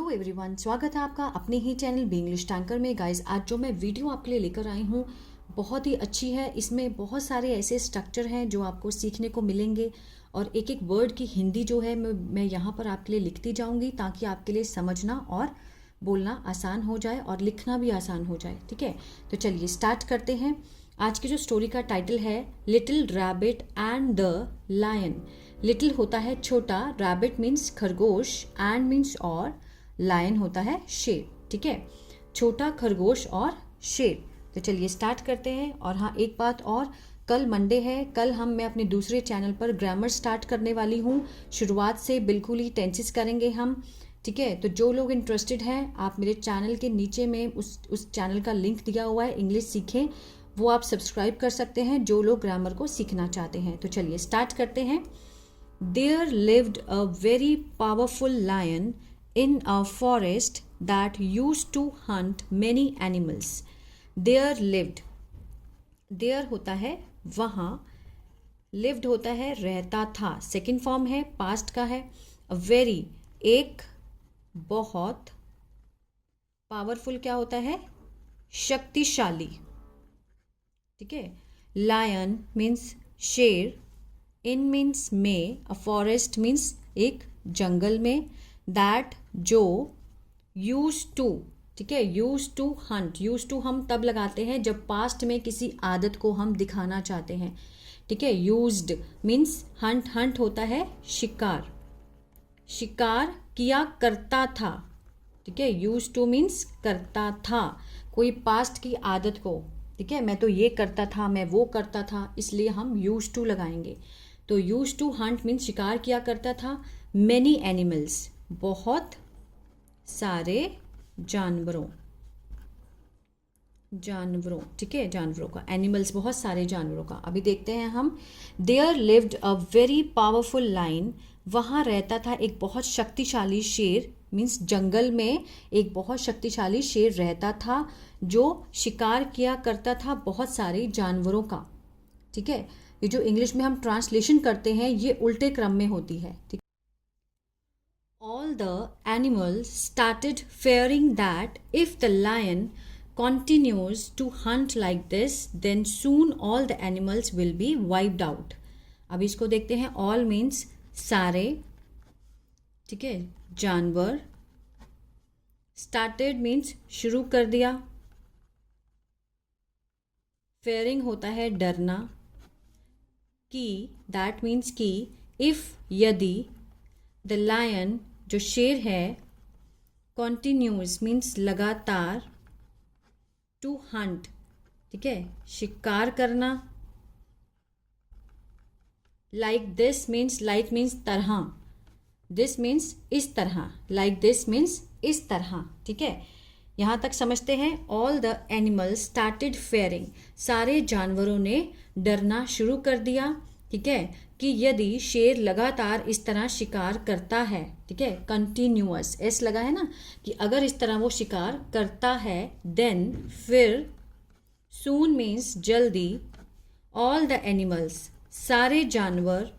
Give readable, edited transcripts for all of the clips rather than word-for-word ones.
Hello everyone, स्वागत है आपका अपने ही चैनल बी इंग्लिश टैंकर में। गाइस, आज जो मैं वीडियो आपके लिए लेकर आई हूँ बहुत ही अच्छी है। इसमें बहुत सारे ऐसे स्ट्रक्चर हैं जो आपको सीखने को मिलेंगे और एक एक वर्ड की हिंदी जो है मैं यहाँ पर आपके लिए लिखती जाऊँगी ताकि आपके लिए समझना और बोलना आसान हो जाए और लिखना भी आसान हो जाए। ठीक है, तो चलिए स्टार्ट करते हैं। आज की जो स्टोरी का टाइटल है little rabbit and the lion. Little होता है छोटा, रैबिट मीन्स खरगोश, एंड मीन्स और, लायन होता है शेर। ठीक है, छोटा खरगोश और शेर। तो चलिए स्टार्ट करते हैं। और हाँ, एक बात और, कल मंडे है, कल मैं अपने दूसरे चैनल पर ग्रामर स्टार्ट करने वाली हूँ। शुरुआत से बिल्कुल ही टेंसेस करेंगे हम। ठीक है, तो जो लोग इंटरेस्टेड हैं आप मेरे चैनल के नीचे में उस चैनल का लिंक दिया हुआ है, इंग्लिश सीखें, वो आप सब्सक्राइब कर सकते हैं जो लोग ग्रामर को सीखना चाहते हैं। तो चलिए स्टार्ट करते हैं। There lived a very powerful lion in a forest that used to hunt many animals. There lived, there होता है वहाँ, lived होता है रहता था, सेकेंड फॉर्म है, पास्ट का है। a very, एक, बहुत, पावरफुल क्या होता है, शक्तिशाली। ठीक है, लायन मीन्स शेर, इन मीन्स में, अ फॉरेस्ट मीन्स एक जंगल में, दैट जो, यूज टू। ठीक है, use to hunt, use to हम तब लगाते हैं जब पास्ट में किसी आदत को हम दिखाना चाहते हैं। ठीक है, यूज्ड मीन्स हंट, हंट होता है शिकार, शिकार किया करता था। ठीक है, यूज टू मीन्स करता था, कोई पास्ट की आदत को। ठीक है, मैं तो ये करता था, मैं वो करता था, इसलिए हम यूज टू लगाएंगे। तो यूज टू हंट मीन्स शिकार किया करता था। मैनी एनिमल्स, बहुत सारे जानवरों, जानवरों। ठीक है, जानवरों का, एनिमल्स बहुत सारे जानवरों का। अभी देखते हैं हम। There lived a very powerful lion, वहाँ रहता था एक बहुत शक्तिशाली शेर, मीन्स जंगल में एक बहुत शक्तिशाली शेर रहता था जो शिकार किया करता था बहुत सारे जानवरों का। ठीक है, ये जो इंग्लिश में हम ट्रांसलेशन करते हैं ये उल्टे क्रम में होती है। ठीक, all the animals started fearing that if the lion continues to hunt like this then soon all the animals will be wiped out. अब इसको देखते हैं। all means सारे, ठीक है, जानवर, started means शुरू कर दिया, fearing होता है डरना, कि दैट मीन्स कि, इफ यदि, द लायन जो शेर है, कॉन्टिन्यूज मीन्स लगातार, टू हंट, ठीक है, शिकार करना, like this means, like means तरह, दिस मीन्स इस तरह, लाइक दिस मीन्स इस तरह। ठीक है, यहाँ तक समझते हैं। All the animals started fearing, सारे जानवरों ने डरना शुरू कर दिया। ठीक है, कि यदि शेर लगातार इस तरह शिकार करता है, ठीक है, कंटिन्यूअस, एस लगा है ना, कि अगर इस तरह वो शिकार करता है, देन फिर, सून मीन्स जल्दी, ऑल द एनिमल्स सारे जानवर,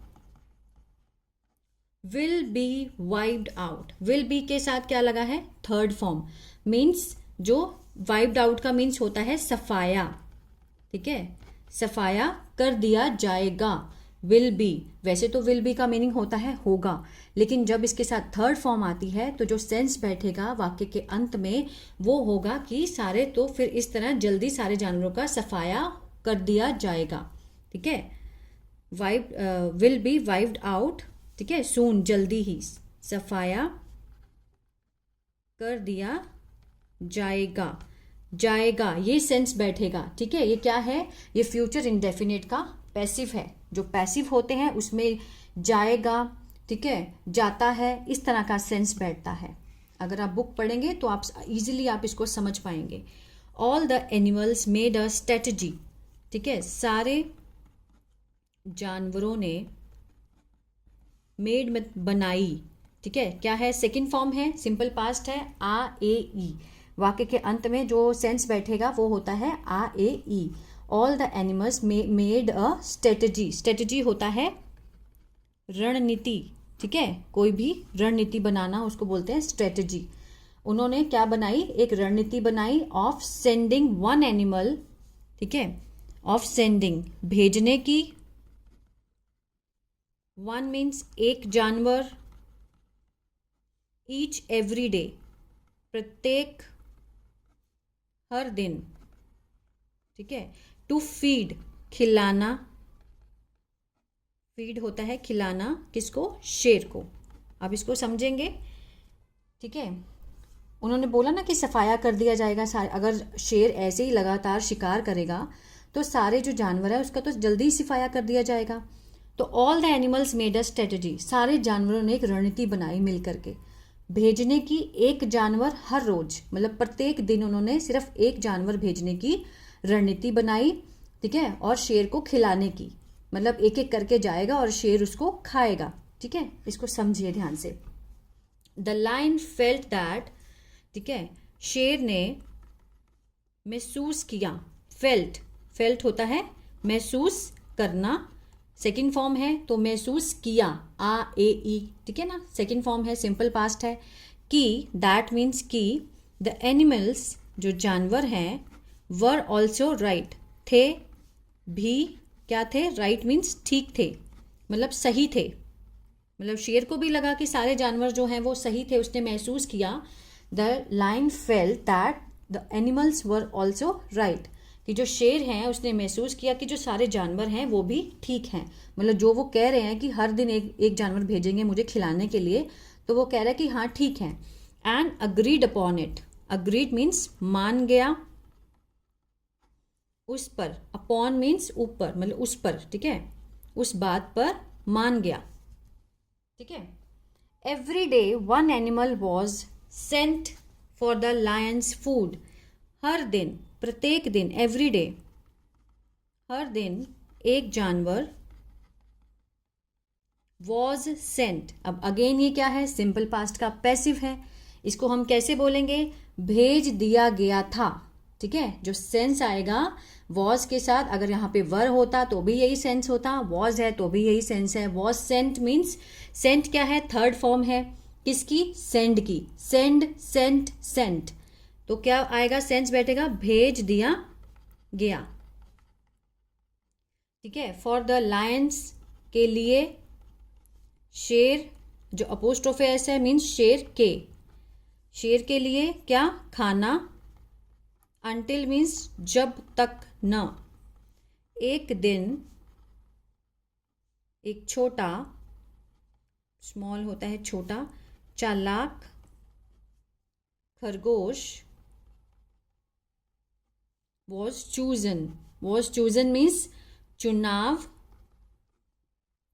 will be wiped out, will be के साथ क्या लगा है, थर्ड फॉर्म, मीन्स जो वाइप्ड आउट का मीन्स होता है सफाया। ठीक है, सफाया कर दिया जाएगा। विल बी, वैसे तो विल बी का मीनिंग होता है होगा, लेकिन जब इसके साथ थर्ड फॉर्म आती है तो जो सेंस बैठेगा वाक्य के अंत में वो होगा कि सारे, तो फिर इस तरह जल्दी सारे जानवरों का सफाया कर दिया जाएगा। ठीक है, wiped, will be wiped out, ठीक है, सून जल्दी ही, सफाया कर दिया जाएगा, जाएगा, ये सेंस बैठेगा। ठीक है, ये क्या है, ये फ्यूचर इंडेफिनिट का पैसिव है। जो पैसिव होते हैं उसमें जाएगा, ठीक है, जाता है, इस तरह का सेंस बैठता है। अगर आप बुक पढ़ेंगे तो आप इजीली आप इसको समझ पाएंगे। All the animals made a strategy, ठीक है, सारे जानवरों ने, मेड में बनाई, ठीक है, क्या है, सेकंड फॉर्म है, सिंपल पास्ट है, आ ए ई। वाक्य के अंत में जो सेंस बैठेगा वो होता है आ ए ई। All the animals made a strategy, strategy होता है रणनीति। ठीक है, कोई भी रणनीति बनाना उसको बोलते हैं स्ट्रेटजी। उन्होंने क्या बनाई, एक रणनीति बनाई ऑफ सेंडिंग वन एनिमल, ठीक है, ऑफ सेंडिंग भेजने की, वन मीन्स एक जानवर, ईच एवरी डे प्रत्येक, हर दिन, ठीक है, टू फीड खिलाना, फीड होता है खिलाना, किसको, शेर को। आप इसको समझेंगे, ठीक है। उन्होंने बोला ना कि सफाया कर दिया जाएगा, अगर शेर ऐसे ही लगातार शिकार करेगा तो सारे जो जानवर है उसका तो जल्दी ही सफाया कर दिया जाएगा। तो all the animals made a strategy, सारे जानवरों ने एक रणनीति बनाई मिल करके, भेजने की एक जानवर हर रोज, मतलब प्रत्येक दिन उन्होंने सिर्फ एक जानवर भेजने की रणनीति बनाई, ठीक है, और शेर को खिलाने की, मतलब एक एक करके जाएगा और शेर उसको खाएगा, ठीक है। इसको समझिए ध्यान से। द लायन फेल्ट दैट, ठीक है, शेर ने महसूस किया, फेल्ट, फेल्ट होता है महसूस करना, सेकंड फॉर्म है तो महसूस किया, आ ए ई, ठीक है ना, सेकंड फॉर्म है, सिंपल पास्ट है, कि दैट मीन्स कि द एनिमल्स, जो जानवर हैं, वर ऑल्सो राइट, थे भी, क्या थे, राइट मीन्स ठीक थे, मतलब सही थे, मतलब शेर को भी लगा कि सारे जानवर जो हैं वो सही थे, उसने महसूस किया, the lion felt that the animals were also right, कि जो शेर हैं उसने महसूस किया कि जो सारे जानवर हैं वो भी ठीक हैं, मतलब जो वो कह रहे हैं कि हर दिन एक एक जानवर भेजेंगे मुझे खिलाने के लिए, तो वो कह रहा है कि हाँ ठीक है, and agreed upon it, agreed means मान गया, उस पर, अपॉन मीन्स ऊपर, मतलब उस पर, ठीक है, उस बात पर मान गया, ठीक है। Every day one animal was sent for the lions food, हर दिन, प्रत्येक दिन, एवरी डे, हर दिन एक जानवर, वॉज सेंट, अब अगेन ये क्या है, सिंपल पास्ट का पैसिव है, इसको हम कैसे बोलेंगे, भेज दिया गया था, ठीक है। जो सेंस आएगा वॉज के साथ, अगर यहाँ पे वर होता तो भी यही सेंस होता, वॉज है तो भी यही सेंस है, वॉज सेंट मीन्स, सेंट क्या है, थर्ड फॉर्म है किसकी, सेंड की, सेंड, सेंट, सेंट, तो क्या आएगा, सेंस बैठेगा, भेज दिया गया, ठीक है। फॉर द लायंस, के लिए, शेर, जो अपोस्ट्रोफे एस है मीन्स शेर के, शेर के लिए क्या, खाना, अंटिल मीन्स जब तक न, एक दिन, एक छोटा, स्मॉल होता है छोटा, चालाक खरगोश, was chosen, was chosen means चुनाव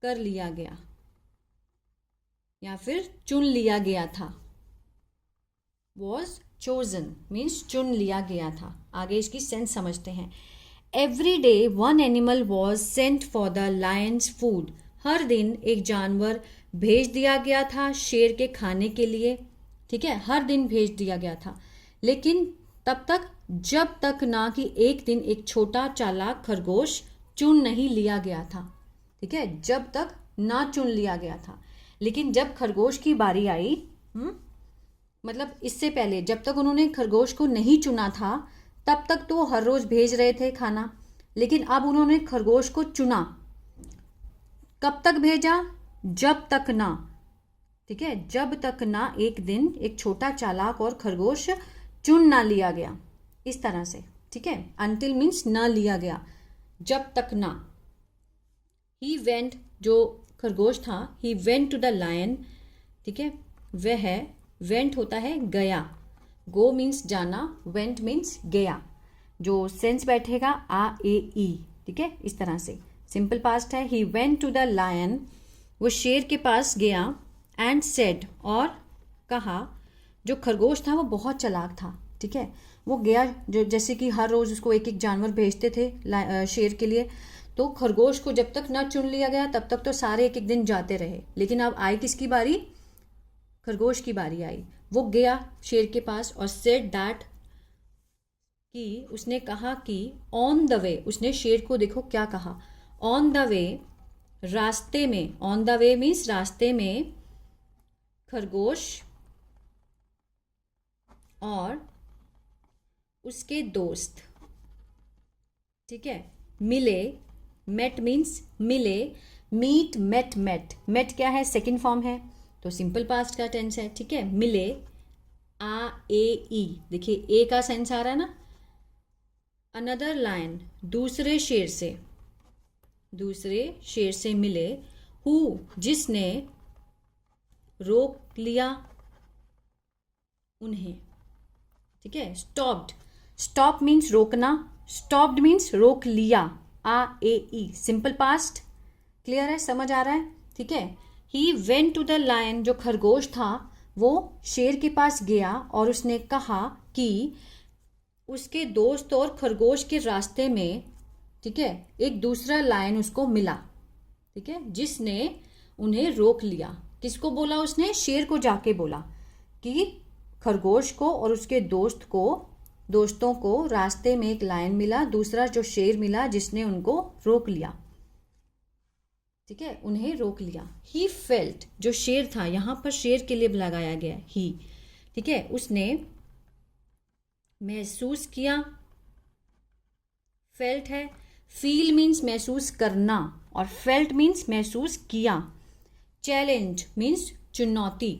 कर लिया गया या फिर चुन लिया गया था, वॉज चोजन मीन्स चुन लिया गया था। आगे इसकी सेंस समझते हैं। Every day one animal was sent for the lions food, हर दिन एक जानवर भेज दिया गया था शेर के खाने के लिए, ठीक है, हर दिन भेज दिया गया था, लेकिन तब तक, जब तक ना कि एक दिन एक छोटा चालाक खरगोश चुन नहीं लिया गया था, ठीक है, जब तक ना चुन लिया गया था, लेकिन जब खरगोश की बारी आई, मतलब इससे पहले जब तक उन्होंने खरगोश को नहीं चुना था तब तक तो वो हर रोज भेज रहे थे खाना, लेकिन अब उन्होंने खरगोश को चुना, कब तक भेजा, जब तक ना, ठीक है, जब तक ना एक दिन एक छोटा चालाक और खरगोश चुन ना लिया गया, इस तरह से, ठीक है, अंटिल मीन्स ना लिया गया, जब तक ना। ही वेंट, जो खरगोश था, he went to the lion, ठीक है, वह है, वेंट होता है गया, गो मीन्स जाना, वेंट मीन्स गया, जो सेंस बैठेगा आ ए ई, ठीक है, इस तरह से, सिंपल पास्ट है। He went to the lion, वो शेर के पास गया, एंड सेड, और कहा, जो खरगोश था वो बहुत चालाक था, ठीक है, वो गया, जो जैसे कि हर रोज उसको एक एक जानवर भेजते थे शेर के लिए, तो खरगोश को जब तक ना चुन लिया गया तब तक तो सारे एक एक दिन जाते रहे, लेकिन अब आई किसकी बारी, खरगोश की बारी आई, वो गया शेर के पास और सेड दैट, कि उसने कहा कि ऑन द वे, उसने शेर को देखो क्या कहा, ऑन द वे, रास्ते में, ऑन द वे मीन्स रास्ते में, खरगोश और उसके दोस्त, ठीक है, मिले, मेट मीन्स मिले, मीट, मेट, मेट, मेट क्या है, सेकंड फॉर्म है तो सिंपल पास्ट का टेंस है, ठीक है, मिले, आ ए ई, देखिए ए का सेंस आ रहा है ना। अनदर लायन, दूसरे शेर से, दूसरे शेर से मिले, हु जिसने, रोक लिया उन्हें, ठीक है। स्टॉप्ड, स्टॉप मीन्स रोकना, स्टॉप्ड मीन्स रोक लिया, आ ए ई, सिंपल पास्ट, क्लियर है, समझ आ रहा है, ठीक है। He went to the lion, जो खरगोश था वो शेर के पास गया और उसने कहा कि उसके दोस्त और खरगोश के रास्ते में, ठीक है, एक दूसरा लायन उसको मिला, ठीक है, जिसने उन्हें रोक लिया। किसको बोला उसने, शेर को जाके बोला कि खरगोश को और उसके दोस्तों को रास्ते में एक लायन मिला, दूसरा जो शेर मिला जिसने उनको रोक लिया, ठीक है, उन्हें रोक लिया। ही फेल्ट, जो शेर था, यहां पर शेर के लिए लगाया गया ही, ठीक है, उसने महसूस किया, फेल्ट है, फील मीन्स महसूस करना और फेल्ट मीन्स महसूस किया। चैलेंज मीन्स चुनौती,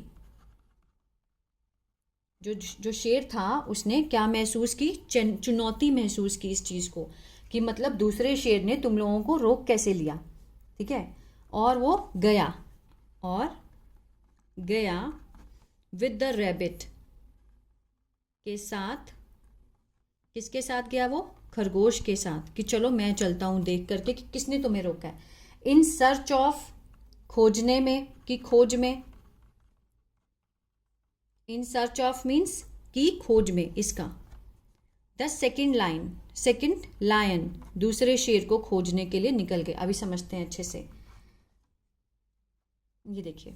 जो शेर था उसने क्या महसूस की, चुनौती महसूस की इस चीज को, कि मतलब दूसरे शेर ने तुम लोगों को रोक कैसे लिया, ठीक है। और वो गया, और गया विद द रैबिट के साथ, किसके साथ गया वो, खरगोश के साथ, कि चलो मैं चलता हूं देख करके कि किसने तुम्हें रोका है। इन सर्च ऑफ, खोजने में, कि खोज में, इन सर्च ऑफ मीन्स की खोज में, इसका। The second line, second lion, दूसरे शेर को खोजने के लिए निकल गए। अभी समझते हैं अच्छे से, ये देखिए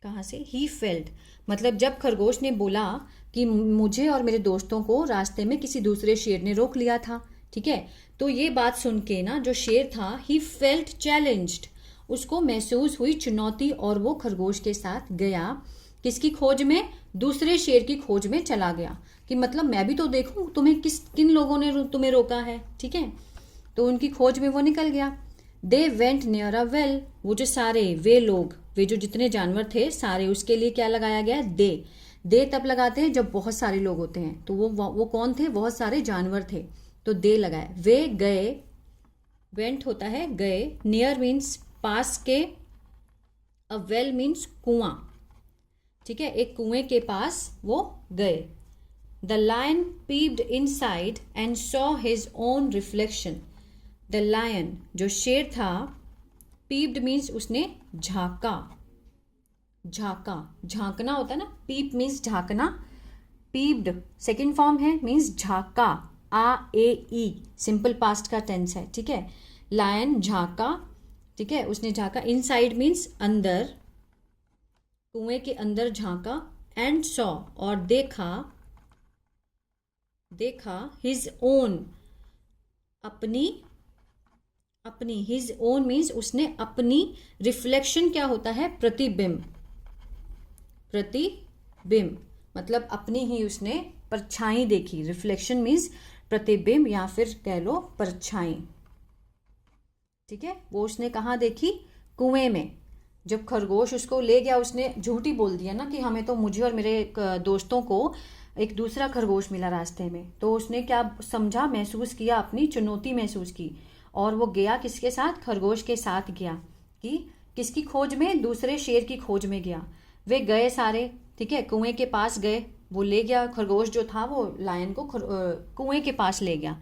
कहाँ से, ही फेल्ट, मतलब जब खरगोश ने बोला कि मुझे और मेरे दोस्तों को रास्ते में किसी दूसरे शेर ने रोक लिया था, ठीक है, तो ये बात सुन के ना जो शेर था, ही फेल्ट चैलेंज्ड, उसको महसूस हुई चुनौती, और वो खरगोश के साथ गया, किसकी खोज में, दूसरे शेर की खोज में चला गया, कि मतलब मैं भी तो देखूं तुम्हें किन लोगों ने तुम्हें रोका है, ठीक है, तो उनकी खोज में वो निकल गया। They went near a well, वो जो सारे, वे लोग, वे जो जितने जानवर थे सारे, उसके लिए क्या लगाया गया, दे तब लगाते हैं जब बहुत सारे लोग होते हैं, तो वो कौन थे, बहुत सारे जानवर थे, तो दे लगाए। वे गए, वेंट होता है गए, नियर मीन्स पास के, अ वेल मीन्स कुआं, ठीक है, एक कुएं के पास वो गए। The lion peeped inside and saw his own reflection, the lion, जो शेर था, पीप्ड मीन्स उसने झांका, झांकना होता है ना, पीप मीन्स झांकना, पीप्ड सेकंड फॉर्म है, मीन्स झांका, आ ए ई, सिंपल पास्ट का टेंस है, ठीक है। लायन झांका, ठीक है, उसने झांका, इनसाइड मीन्स अंदर, कुएं के अंदर झांका, एंड सॉ, और देखा, हिज ओन, अपनी, हिज ओन मीन्स उसने अपनी, रिफ्लेक्शन क्या होता है, प्रतिबिंब, मतलब अपनी ही उसने परछाई देखी, रिफ्लेक्शन मीन्स प्रतिबिंब या फिर कह लो परछाई, ठीक है, वो उसने कहाँ देखी, कुएं में। जब खरगोश उसको ले गया, उसने झूठी बोल दिया ना कि हमें तो, मुझे और मेरे दोस्तों को एक दूसरा खरगोश मिला रास्ते में, तो उसने क्या समझा, महसूस किया, अपनी चुनौती महसूस की, और वो गया किसके साथ, खरगोश के साथ गया, कि किसकी खोज में, दूसरे शेर की खोज में गया। वे गए सारे, ठीक है, कुएं के पास गए, वो ले गया खरगोश जो था, वो लायन को कुएं के पास ले गया,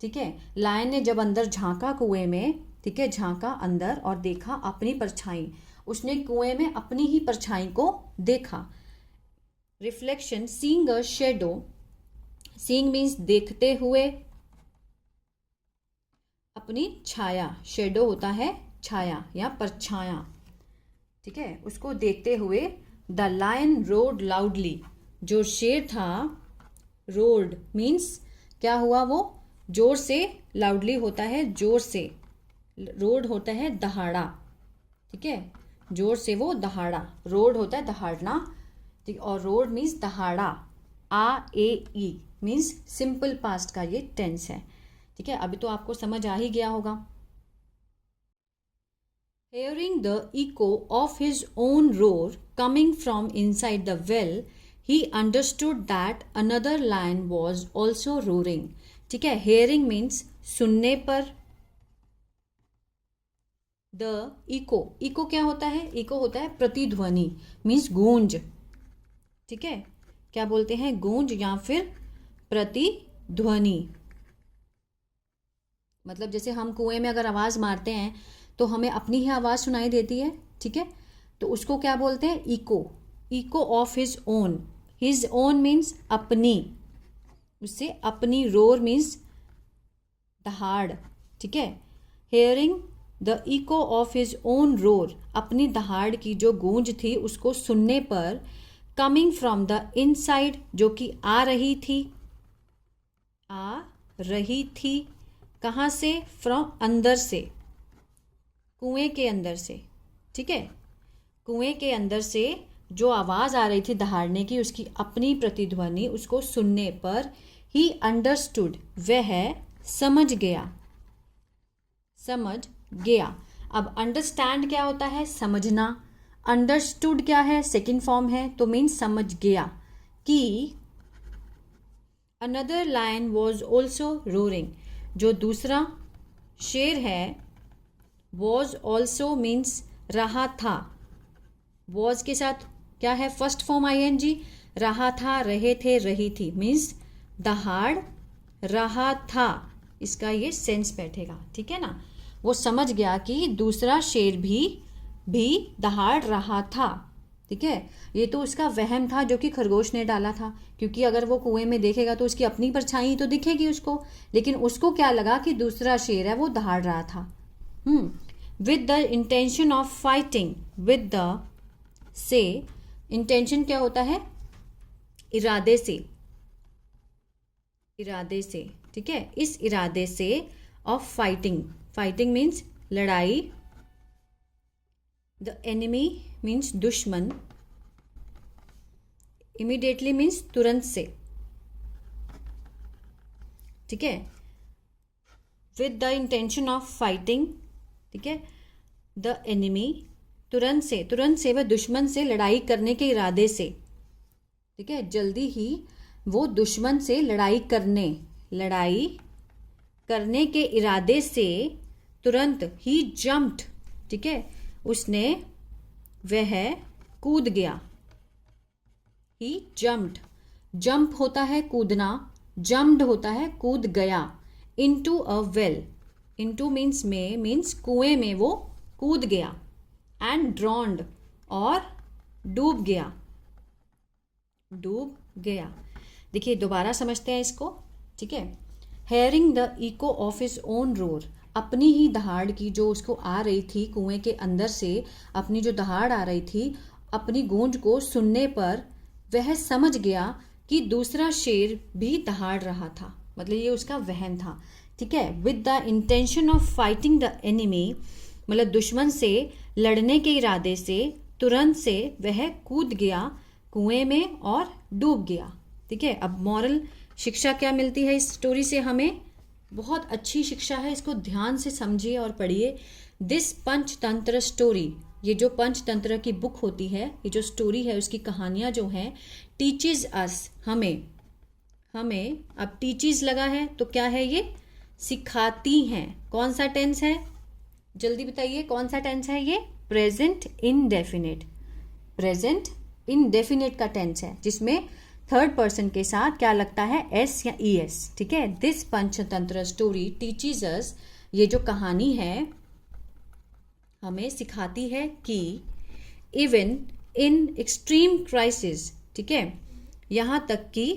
ठीक है। लायन ने जब अंदर झांका कुएं में, ठीक है, झांका अंदर और देखा अपनी परछाई, उसने कुएं में अपनी ही परछाई को देखा। Reflection, seeing a shadow, seeing means देखते हुए, अपनी छाया, शेडो होता है छाया या परछाया, ठीक है, उसको देखते हुए। द लायन रोड लाउडली, जो शेर था, रोड मीन्स क्या हुआ, वो जोर से, लाउडली होता है जोर से, रोड होता है दहाड़ा, ठीक है, जोर से वो दहाड़ा, रोड होता है दहाड़ना, ठीक, और रोड मीन्स दहाड़ा, RAE मीन्स सिंपल पास्ट का ये टेंस है। ठीक है, अभी तो आपको समझ आ ही गया होगा। Hearing the echo of his own roar coming from inside the well, he understood that another lion was also roaring. ठीक है, hearing means सुनने पर, the echo, echo क्या होता है? echo होता है प्रतिध्वनि, means गूंज। ठीक है, क्या बोलते हैं? गूंज या फिर प्रतिध्वनि। मतलब जैसे हम कुएं में अगर आवाज़ मारते हैं तो हमें अपनी ही आवाज़ सुनाई देती है। ठीक है, तो उसको क्या बोलते हैं? Echo. Echo of his own, his own means अपनी, उससे अपनी, रोर मीन्स दहाड़। ठीक है, hearing the echo of his own roar, अपनी दहाड़ की जो गूंज थी उसको सुनने पर, कमिंग फ्रॉम द इनसाइड, जो कि आ रही थी, आ रही थी कहाँ से? फ्रॉम, अंदर से, कुएं के अंदर से। ठीक है, कुएं के अंदर से जो आवाज़ आ रही थी दहाड़ने की, उसकी अपनी प्रतिध्वनि, उसको सुनने पर ही अंडरस्टूड, वह समझ गया, समझ गया। अब अंडरस्टैंड क्या होता है? समझना। अंडरस्टूड क्या है? सेकंड फॉर्म है, तो मीन्स समझ गया कि another lion was also roaring, जो दूसरा शेर है, वॉज ऑल्सो मीन्स रहा था, वॉज के साथ क्या है? फर्स्ट फॉर्म ING, रहा था, रहे थे, रही थी, मीन्स दहाड़ रहा था, इसका ये सेंस बैठेगा। ठीक है ना, वो समझ गया कि दूसरा शेर भी दहाड़ रहा था। ठीक है, ये तो उसका वहम था जो कि खरगोश ने डाला था, क्योंकि अगर वो कुएं में देखेगा तो उसकी अपनी परछाई तो दिखेगी उसको, लेकिन उसको क्या लगा कि दूसरा शेर है वो दहाड़ रहा था। With the intention of fighting, with the से, इंटेंशन क्या होता है? इरादे से, इरादे से। ठीक है, इस इरादे से, ऑफ फाइटिंग, फाइटिंग मीन्स लड़ाई, द एनिमी मीन्स दुश्मन, इमीडिएटली मीन्स तुरंत से। ठीक है, with the intention of fighting, ठीक है, द एनिमी, तुरंत से, तुरंत से वह दुश्मन से लड़ाई करने के इरादे से। ठीक है, जल्दी ही वो दुश्मन से लड़ाई करने के इरादे से तुरंत ही जम्प्ड। ठीक है, उसने, वह कूद गया, ही जम्प्ड, जंप होता है कूदना, जम्प्ड होता है कूद गया, into a well, into means में, मीन्स कुएं में वो कूद गया, एंड ड्रॉन्ड, और डूब गया, डूब गया। देखिए दोबारा समझते हैं इसको। ठीक है, hearing the echo of his own roar, अपनी ही दहाड़ की जो उसको आ रही थी कुएं के अंदर से, अपनी जो दहाड़ आ रही थी, अपनी गूंज को सुनने पर वह समझ गया कि दूसरा शेर भी दहाड़ रहा था, मतलब ये उसका वहम था। ठीक है, with the intention of fighting the enemy, मतलब दुश्मन से लड़ने के इरादे से तुरंत से वह कूद गया कुएं में और डूब गया। ठीक है, अब मॉरल शिक्षा क्या मिलती है इस स्टोरी से हमें? बहुत अच्छी शिक्षा है, इसको ध्यान से समझिए और पढ़िए। दिस पंचतंत्र स्टोरी, ये जो पंचतंत्र की बुक होती है, ये जो स्टोरी है उसकी कहानियाँ जो हैं, टीचेज अस, हमें अब टीचेज लगा है तो क्या है ये? सिखाती हैं। कौन सा टेंस है? जल्दी बताइए कौन सा टेंस है ये? प्रेजेंट इनडेफिनिट, प्रेजेंट इनडेफिनिट का टेंस है, जिसमें थर्ड पर्सन के साथ क्या लगता है? एस या ES। ठीक है, दिस पंचतंत्र स्टोरी टीचेज अस, ये जो कहानी है हमें सिखाती है कि इवन इन एक्सट्रीम क्राइसिस, ठीक है, यहाँ तक कि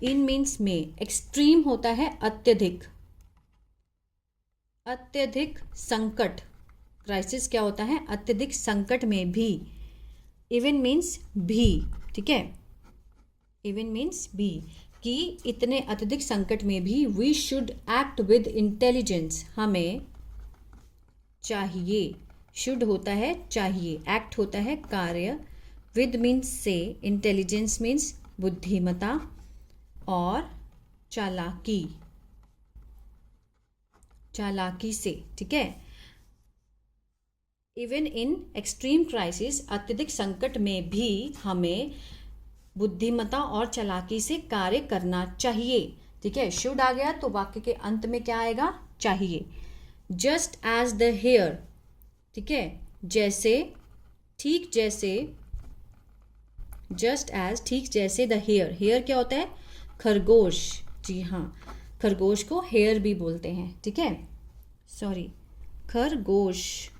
इन मीन्स में, एक्सट्रीम होता है अत्यधिक, अत्यधिक संकट, क्राइसिस क्या होता है? अत्यधिक संकट में भी, इवन मीन्स भी, ठीक है, इवन मीन्स भी, कि इतने अत्यधिक संकट में भी we should act with intelligence, हमें चाहिए, शुड होता है चाहिए, एक्ट होता है कार्य विद मीन्स से, इंटेलिजेंस मीन्स बुद्धिमता, और चालाकी, चालाकी से, ठीक है। इवन इन एक्सट्रीम क्राइसिस, अत्यधिक संकट में भी हमें बुद्धिमता और चालाकी से कार्य करना चाहिए, ठीक है। शुड आ गया तो वाक्य के अंत में क्या आएगा, चाहिए। जस्ट एज द हेयर, ठीक है, जैसे, ठीक जैसे, जस्ट एज, ठीक जैसे, द हेयर, हेयर क्या होता है, खरगोश, जी हाँ, खरगोश को हेयर भी बोलते हैं, ठीक है, सॉरी, खरगोश।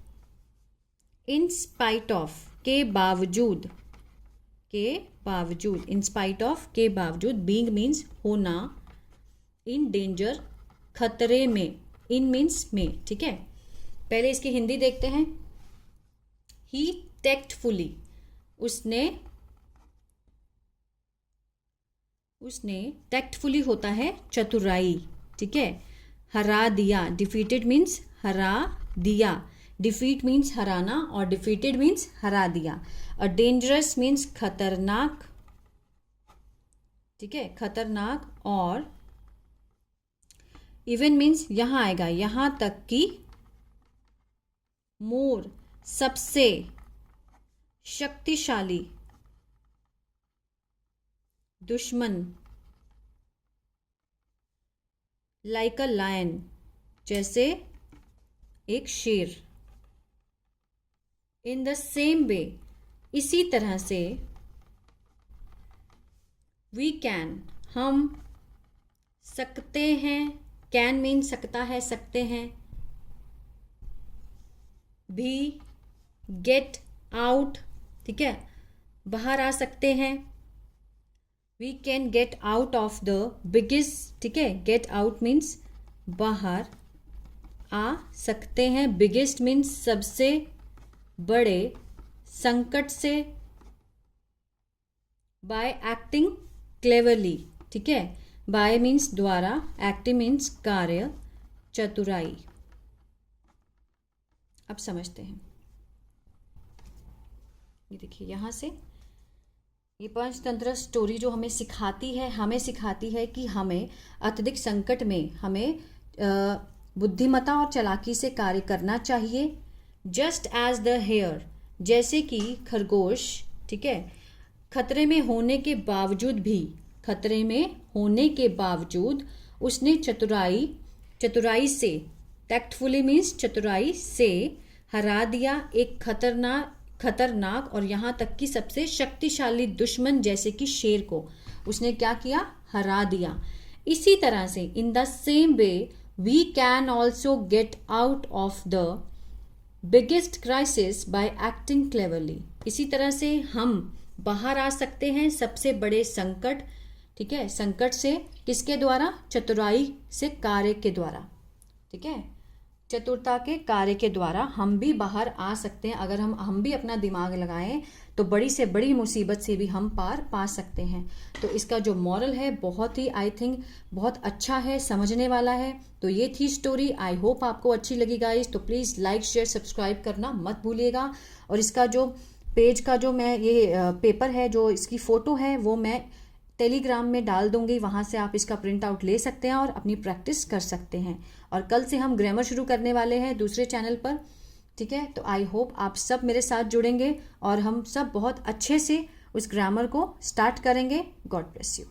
इन स्पाइट ऑफ, के बावजूद, के बावजूद, इन स्पाइट ऑफ, के बावजूद, बीइंग मीन्स होना, इन डेंजर, खतरे में, इन मीन्स में, ठीक है। पहले इसकी हिंदी देखते हैं। ही टैक्टफुली, उसने, उसने, टैक्टफुली होता है चतुराई, ठीक है। हरा दिया, डिफीटेड मीन्स हरा दिया, डिफीट मीन्स हराना और डिफीटेड मीन्स हरा दिया। और डेंजरस मीन्स खतरनाक, ठीक है, खतरनाक। और इवन मीन्स यहां आएगा, यहां तक कि, मोर, सबसे, शक्तिशाली, दुश्मन, लाइक अ लायन, जैसे एक शेर। इन द सेम वे, इसी तरह से, वी कैन, हम सकते हैं, कैन मीन सकता है, सकते हैं, भी, गेट आउट, ठीक है, बाहर आ सकते हैं। We can get out of the biggest, ठीक है, गेट आउट मीन्स बाहर आ सकते हैं, बिगेस्ट मीन्स सबसे बड़े, संकट से, बाय एक्टिंग क्लेवरली, ठीक है, बाय मीन्स द्वारा, एक्टिव मीन्स कार्य, चतुराई। अब समझते हैं, ये देखिए यहां से ये पंचतंत्र स्टोरी जो हमें सिखाती है कि हमें अत्यधिक संकट में हमें बुद्धिमत्ता और चालाकी से कार्य करना चाहिए। जस्ट एज द हेयर, जैसे कि खरगोश, ठीक है, खतरे में होने के बावजूद भी, खतरे में होने के बावजूद उसने चतुराई से, टैक्टफुली मीन्स चतुराई से, हरा दिया एक खतरनाक और यहाँ तक कि सबसे शक्तिशाली दुश्मन जैसे कि शेर को उसने क्या किया, हरा दिया। इसी तरह से, in the same way we can also get out of the biggest crisis by acting cleverly, इसी तरह से हम बाहर आ सकते हैं सबसे बड़े संकट, ठीक है, संकट से, किसके द्वारा, चतुराई से, कार्य के द्वारा, ठीक है, चतुरता के कार्य के द्वारा हम भी बाहर आ सकते हैं। अगर हम भी अपना दिमाग लगाएं तो बड़ी से बड़ी मुसीबत से भी हम पार पा सकते हैं। तो इसका जो मॉरल है बहुत ही, आई थिंक बहुत अच्छा है, समझने वाला है। तो ये थी स्टोरी, आई होप आपको अच्छी लगी गाइस। तो प्लीज़ लाइक शेयर सब्सक्राइब करना मत भूलिएगा। और इसका जो पेज का जो मैं ये पेपर है, जो इसकी फ़ोटो है, वो मैं टेलीग्राम में डाल दूंगी, वहाँ से आप इसका प्रिंट आउट ले सकते हैं और अपनी प्रैक्टिस कर सकते हैं। और कल से हम ग्रामर शुरू करने वाले हैं दूसरे चैनल पर, ठीक है। तो आई होप आप सब मेरे साथ जुड़ेंगे और हम सब बहुत अच्छे से उस ग्रामर को स्टार्ट करेंगे। God bless you.